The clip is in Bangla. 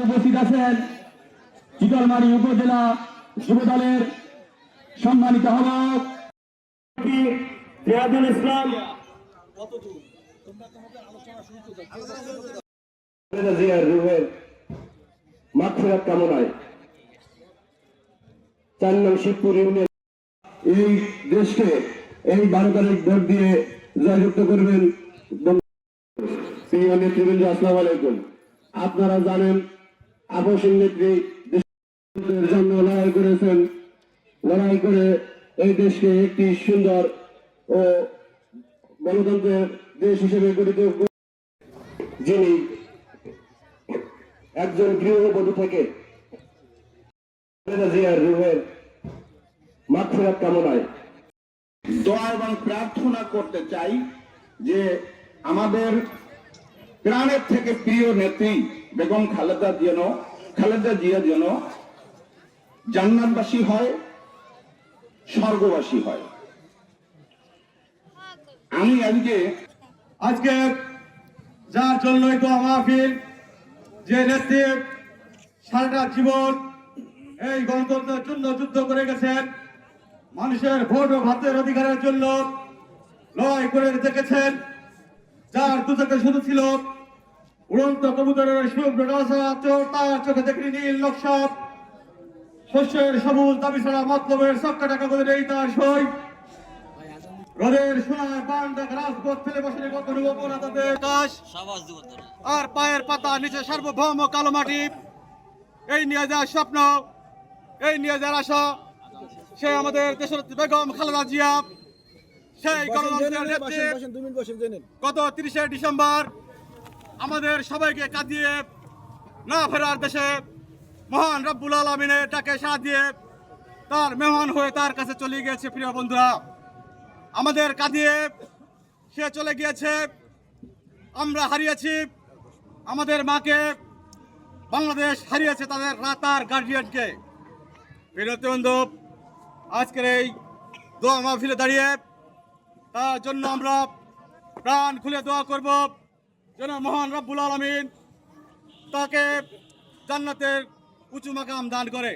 উপস্থিত আছেন চিতলমারী উপজেলা যুবদলের সম্মানিত আহ্বায়ক জিয়াদুল ইসলাম, জিয়ার রুহের মাগফিরাত কামনায় 4 নং শিবপুর ইউনিয়ন এই দেশকে এই 12 তারিখ ভোট দিয়ে জয়যুক্ত করবেন। প্রিয় নেতৃবৃন্দ, আসসালামু আলাইকুম। আপনারা জানেন আবশ্যক নেত্রী দেশের জন্য লড়াই করেছেন, লড়াই করে এই দেশকে একটি সুন্দর ও গণতন্ত্রের দেশ হিসেবে গঠিত, যিনি একজন গৃহবধূ থেকে জিয়ার রুহের মাগফিরাত কামনায় দোয়া এবং প্রার্থনা করতে চাই যে আমাদের প্রাণের থেকে প্রিয় নেত্রী বেগম খালেদা জিয়া যেন জান্নাতবাসী হয়, স্বর্গবাসী হয়। আমি আজকে যার জন্যই তো মাহফিল, যে নেত্রী সারাটা জীবন এই গণতন্ত্রের জন্য যুদ্ধ করে গেছেন, মানুষের ভোট ও ভাতের অধিকারের জন্য লড়াই করে দেখেছেন, যার দুচোখে শুধু ছিল উড়ন্ত কবুতরের তার চোখে দেখি নীল নকশা, শস্যের সবুজ দাবি ছাড়া মতলবের সবকা টাকা করে নেই তার সই, রোদের সোনার পান দেখা রাজপথ ফেলে বসে কত আকাশ আর পায়ের পাতা নিচে সার্বভৌম কালো মাটি। এই নিয়ে যাওয়ার স্বপ্ন, এই নিয়ে যাওয়ার আশা, সে আমাদের দেশনেত্রী বেগম খালেদা জিয়া। সেই গণতন্ত্রের নেত্রী গত 30শে ডিসেম্বর আমাদের সবাইকে কাঁদিয়ে না ফেরার দেশে মহান রব্বুল আলামিনের ডাকে সাড়া দিয়ে তার মেহমান হয়ে তার কাছে চলে গিয়েছে। প্রিয় বন্ধুরা, আমাদের কাঁদিয়ে সে চলে গিয়েছে। আমরা হারিয়েছি আমাদের মাকে, বাংলাদেশ হারিয়েছে তার গার্জিয়ানকে। প্রিয় বন্ধু, আজকের এই দোয়া মাহফিলে দাঁড়িয়ে তার জন্য আমরা প্রাণ খুলে দোয়া করব যেন মহান রব্বুল আলামিন তাকে জান্নাতের উঁচু মাকাম দান করে।